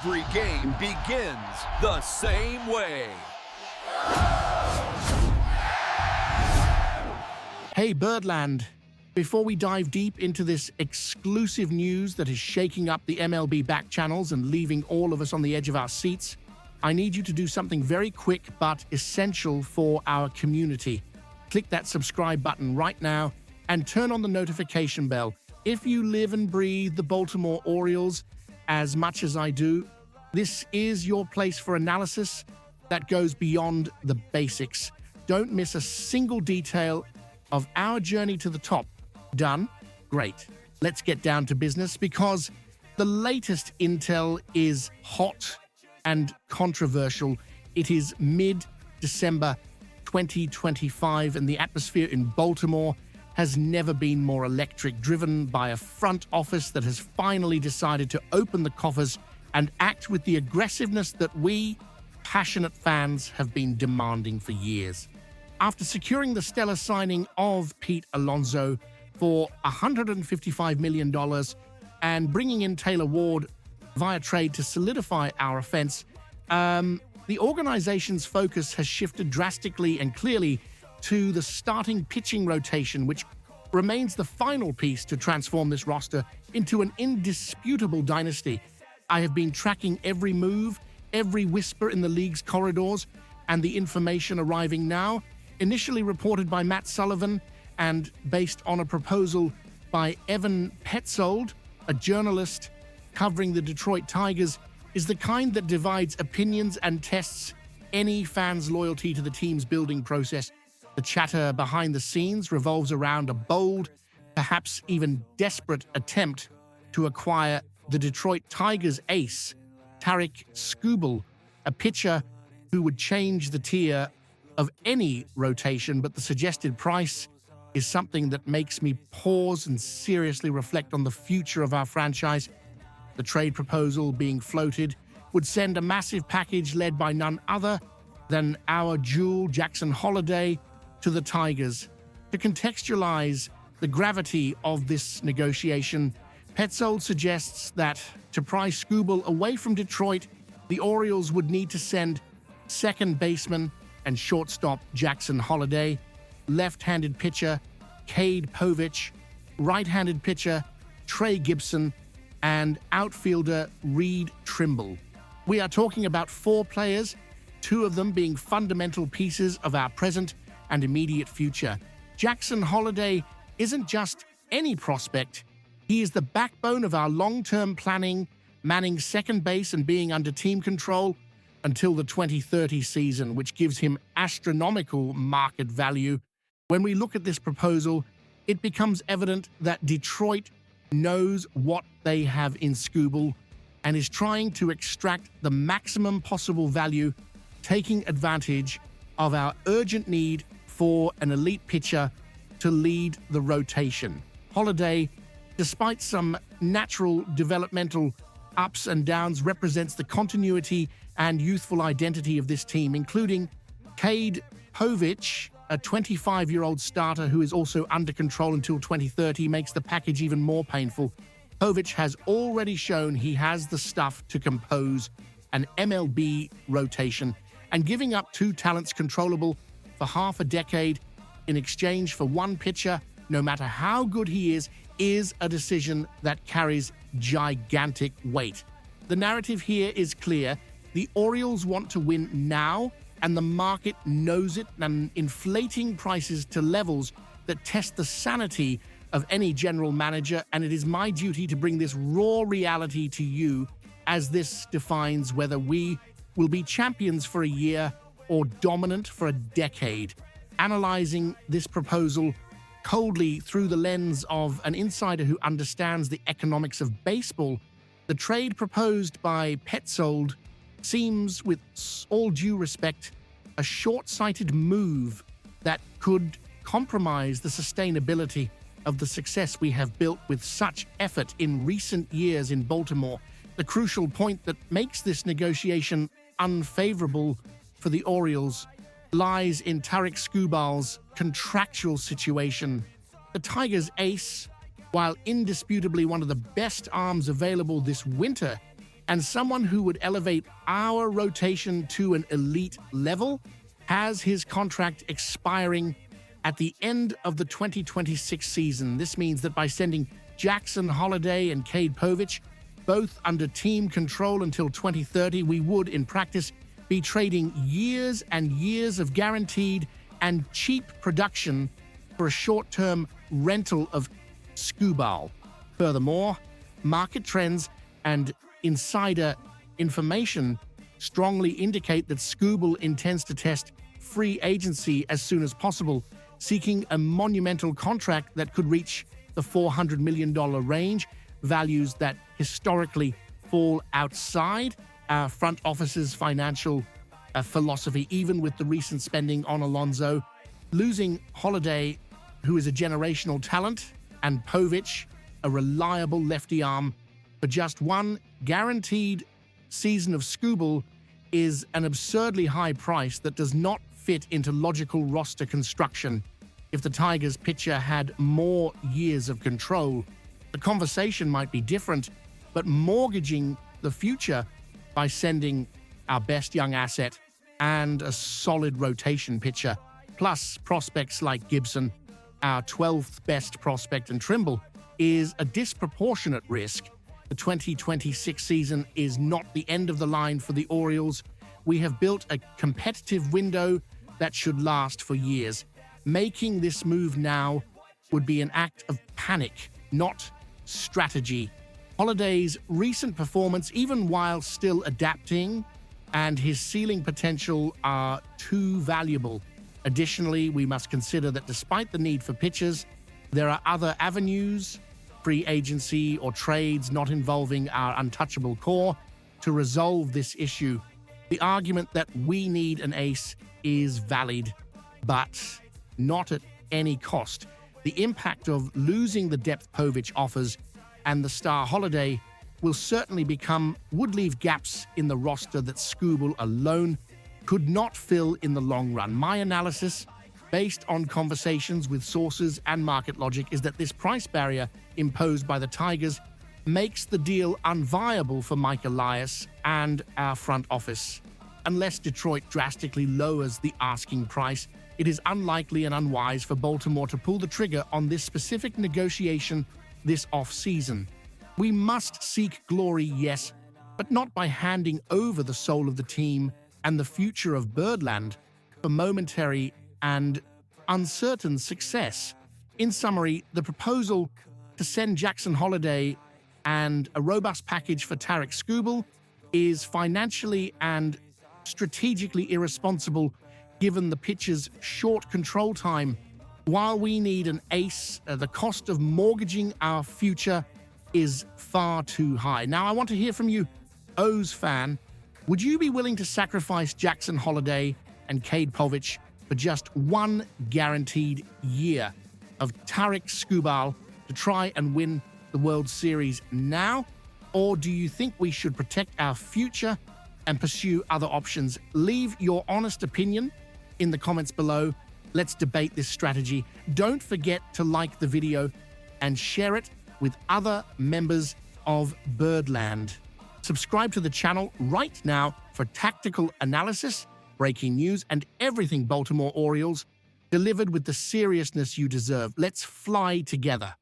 Every game begins the same way. Hey Birdland, before we dive deep into this exclusive news that is shaking up the MLB back channels and leaving all of us on the edge of our seats, I need you to do something very quick but essential for our community. Click that subscribe button right now and turn on the notification bell. If you live and breathe the Baltimore Orioles as much as I do, this is your place for analysis that goes beyond the basics. Don't miss a single detail of our journey to the top. Done? Great. Let's get down to business because the latest intel is hot and controversial. It is mid-December 2025 and the atmosphere in Baltimore has never been more electric, driven by a front office that has finally decided to open the coffers and act with the aggressiveness that we, passionate fans, have been demanding for years. After securing the stellar signing of Pete Alonso for $155 million and bringing in Taylor Ward via trade to solidify our offense, the organization's focus has shifted drastically and clearly to the starting pitching rotation, which remains the final piece to transform this roster into an indisputable dynasty. I have been tracking every move, every whisper in the league's corridors, and the information arriving now, initially reported by Matt Sullivan and based on a proposal by Evan Petzold, a journalist covering the Detroit Tigers, is the kind that divides opinions and tests any fan's loyalty to the team's building process. The chatter behind the scenes revolves around a bold, perhaps even desperate attempt to acquire the Detroit Tigers ace, Tarik Skubal, a pitcher who would change the tier of any rotation, but the suggested price is something that makes me pause and seriously reflect on the future of our franchise. The trade proposal being floated would send a massive package led by none other than our jewel Jackson Holliday to the Tigers. To contextualize the gravity of this negotiation, Petzold suggests that to pry Skubal away from Detroit, the Orioles would need to send second baseman and shortstop Jackson Holliday, left-handed pitcher Cade Povich, right-handed pitcher Trey Gibson, and outfielder Reed Trimble. We are talking about 4 players, 2 of them being fundamental pieces of our present and immediate future. Jackson Holliday isn't just any prospect. He is the backbone of our long-term planning, manning second base and being under team control until the 2030 season, which gives him astronomical market value. When we look at this proposal, it becomes evident that Detroit knows what they have in Skubal and is trying to extract the maximum possible value, taking advantage of our urgent need for an elite pitcher to lead the rotation. Holliday, despite some natural developmental ups and downs, represents the continuity and youthful identity of this team, including Cade Povich, a 25-year-old starter who is also under control until 2030, makes the package even more painful. Povich has already shown he has the stuff to compose an MLB rotation, and giving up 2 talents controllable for half a decade in exchange for 1 pitcher, no matter how good he is a decision that carries gigantic weight. The narrative here is clear. The Orioles want to win now, and the market knows it, and inflating prices to levels that test the sanity of any general manager, and it is my duty to bring this raw reality to you, as this defines whether we will be champions for a year or dominant for a decade. Analyzing this proposal coldly through the lens of an insider who understands the economics of baseball, the trade proposed by Petzold seems, with all due respect, a short-sighted move that could compromise the sustainability of the success we have built with such effort in recent years in Baltimore. The crucial point that makes this negotiation unfavorable for the Orioles lies in Tarik Skubal's contractual situation. The Tigers' ace, while indisputably one of the best arms available this winter, and someone who would elevate our rotation to an elite level has his contract expiring at the end of the 2026 season. This means that by sending Jackson Holliday and Cade Povich both under team control until 2030, we would, in practice, be trading years and years of guaranteed and cheap production for a short-term rental of Skubal. Furthermore, market trends and insider information strongly indicate that Skubal intends to test free agency as soon as possible, seeking a monumental contract that could reach the $400 million range, values that historically fall outside our front office's financial philosophy. Even with the recent spending on Alonso, losing Holliday, who is a generational talent, and Povich, a reliable lefty arm, for just one guaranteed season of Skubal is an absurdly high price that does not fit into logical roster construction. If the Tigers pitcher had more years of control, the conversation might be different, but mortgaging the future by sending our best young asset and a solid rotation pitcher, plus prospects like Gibson, our 12th best prospect, and Trimble, is a disproportionate risk. The 2026 season is not the end of the line for the Orioles. We have built a competitive window that should last for years. Making this move now would be an act of panic, not strategy. Holliday's recent performance, even while still adapting, and his ceiling potential are too valuable. Additionally, we must consider that despite the need for pitchers, there are other avenues, free agency or trades not involving our untouchable core, to resolve this issue. The argument that we need an ace is valid, but not at any cost. The impact of losing the depth Povich offers and the star Holliday would leave gaps in the roster that Skubal alone could not fill in the long run. My analysis, based on conversations with sources and market logic, is that this price barrier imposed by the Tigers makes the deal unviable for Mike Elias and our front office. Unless Detroit drastically lowers the asking price, it is unlikely and unwise for Baltimore to pull the trigger on this specific negotiation this off-season. We must seek glory, yes, but not by handing over the soul of the team and the future of Birdland for momentary and uncertain success. In summary, the proposal to send Jackson Holliday and a robust package for Tarik Skubal is financially and strategically irresponsible given the pitcher's short control time. While we need an ace, the cost of mortgaging our future is far too high. Now, I want to hear from you, O's fan. Would you be willing to sacrifice Jackson Holliday and Cade Povich for just one guaranteed year of Tarik Skubal to try and win the World Series now? Or do you think we should protect our future and pursue other options? Leave your honest opinion in the comments below. Let's debate this strategy. Don't forget to like the video and share it with other members of Birdland. Subscribe to the channel right now for tactical analysis, breaking news, and everything Baltimore Orioles, delivered with the seriousness you deserve. Let's fly together.